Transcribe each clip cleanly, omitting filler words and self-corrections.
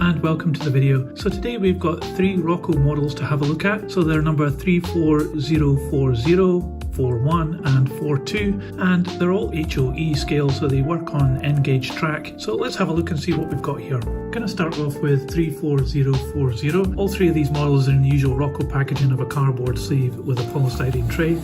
and welcome to the video. So today we've got three Roco models to have a look at. So they're number 34040, 41 and 42, and they're all HOE scale, so they work on N-gauge track. So let's have a look and see what we've got here. I'm going to start off with 34040. All three of these models are in the usual Roco packaging of a cardboard sleeve with a polystyrene tray.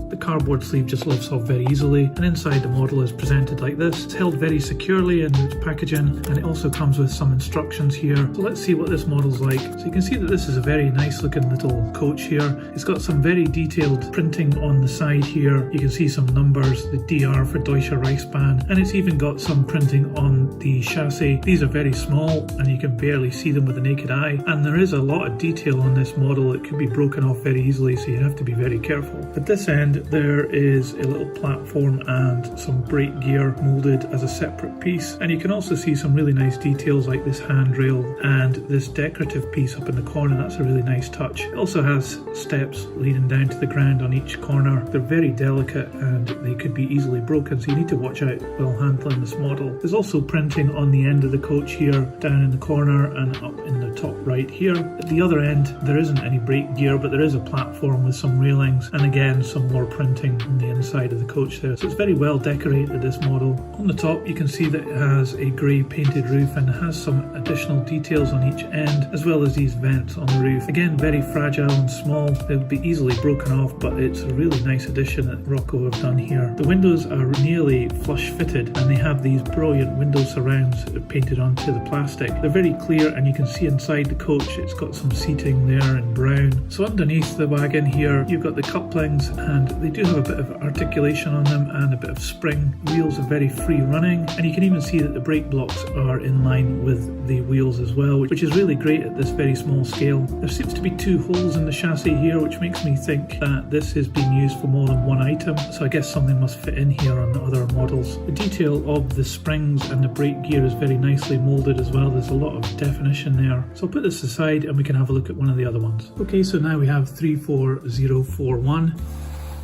The cardboard sleeve just lifts off very easily, and inside the model is presented like this. It's held very securely in its packaging, and it also comes with some instructions here. So let's see what this model's like. So you can see that this is a very nice looking little coach here. It's got some very detailed printing on the side here. You can see some numbers, the DR for Deutsche Reichsbahn, and it's even got some printing on the chassis. These are very small and you can barely see them with the naked eye, and there is a lot of detail on this model. It could be broken off very easily, so you have to be very careful. At this end there is a little platform and some brake gear molded as a separate piece, and you can also see some really nice details like this handrail and this decorative piece up in the corner. That's a really nice touch. It also has steps leading down to the ground on each corner. They're very delicate and they could be easily broken, so you need to watch out while handling this model. There's also printing on the end of the coach here, down in the corner and up in the top right here. At the other end there isn't any brake gear, but there is a platform with some railings and again some more printing on the inside of the coach there. So it's very well decorated, this model. On the top you can see that it has a grey painted roof and has some additional details on each end, as well as these vents on the roof. Again, very fragile and small. They would be easily broken off, but it's a really nice addition that Roco have done here. The windows are nearly flush fitted and they have these brilliant window surrounds painted onto the plastic. They're very clear and you can see inside the coach it's got some seating there in brown. So underneath the wagon here you've got the couplings, and they do have a bit of articulation on them and a bit of spring. The wheels are very free running, and you can even see that the brake blocks are in line with the wheels as well, which is really great at this very small scale. There seems to be two holes in the chassis here, which makes me think that this is being used for more than one item, so I guess something must fit in here on the other models. The detail of the springs and the brake gear is very nicely molded as well. There's a lot of definition there. So I'll put this aside and we can have a look at one of the other ones. Okay, so now we have 34041.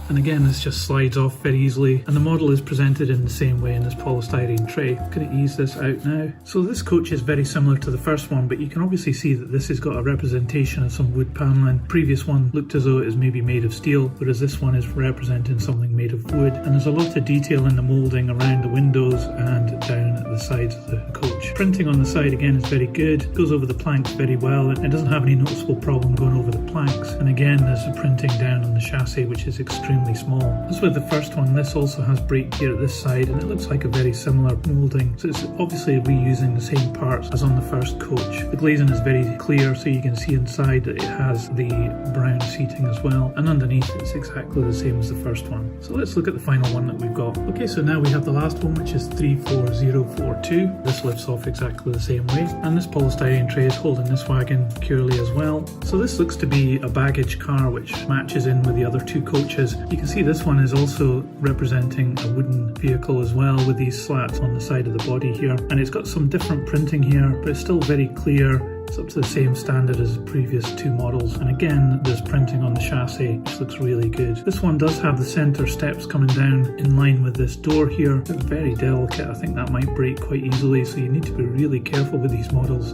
And again, this just slides off very easily, and the model is presented in the same way in this polystyrene tray. I'm going to ease this out now. So this coach is very similar to the first one, but you can obviously see that this has got a representation of some wood paneling. The previous one looked as though it was maybe made of steel, whereas this one is representing something made of wood. And there's a lot of detail in the moulding around the windows and down at the sides of the coach. Printing on the side again is very good. It goes over the planks very well, and it doesn't have any noticeable problem going over the planks. And again, there's the printing down on the chassis, which is extremely small. As with the first one, this also has brake gear at this side, and it looks like a very similar moulding. So it's obviously reusing the same parts as on the first coach. The glazing is very clear, so you can see inside that it has the brown seating as well, and underneath it's exactly the same as the first one. So let's look at the final one that we've got. Okay, so now we have the last one, which is 34042. This lifts off exactly the same way, and this polystyrene tray is holding this wagon securely as well. So this looks to be a baggage car which matches in with the other two coaches. You can see this one is also representing a wooden vehicle as well, with these slats on the side of the body here, and it's got some different printing here, but it's still very clear. It's up to the same standard as the previous two models, and again there's printing on the chassis which looks really good. This one does have the centre steps coming down in line with this door here. They're very delicate. I think that might break quite easily, so you need to be really careful with these models.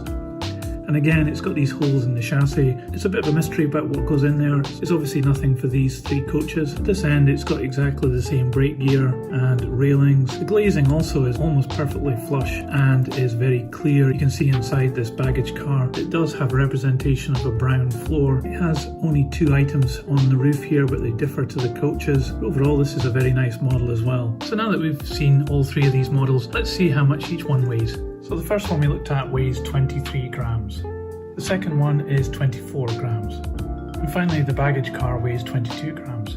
And again, it's got these holes in the chassis. It's a bit of a mystery about what goes in there. It's obviously nothing for these three coaches. At this end, it's got exactly the same brake gear and railings. The glazing also is almost perfectly flush and is very clear. You can see inside this baggage car, it does have a representation of a brown floor. It has only two items on the roof here, but they differ to the coaches. But overall, this is a very nice model as well. So now that we've seen all three of these models, let's see how much each one weighs. So the first one we looked at weighs 23 grams. The second one is 24 grams. And finally the baggage car weighs 22 grams.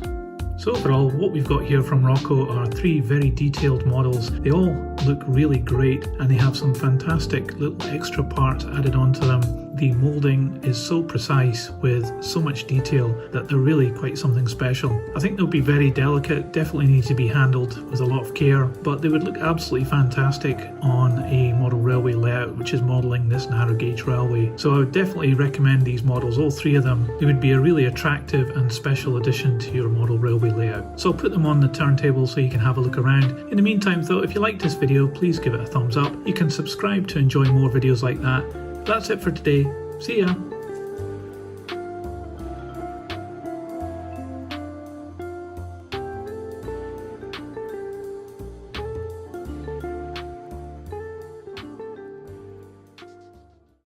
So overall, what we've got here from Roco are three very detailed models. They all look really great, and they have some fantastic little extra parts added onto them. The moulding is so precise with so much detail that they're really quite something special. I think they'll be very delicate, definitely need to be handled with a lot of care, but they would look absolutely fantastic on a model railway layout, which is modelling this narrow gauge railway. So I would definitely recommend these models, all three of them. They would be a really attractive and special addition to your model railway layout. So I'll put them on the turntable so you can have a look around. In the meantime though, if you liked this video, please give it a thumbs up. You can subscribe to enjoy more videos like that. That's it for today. See ya!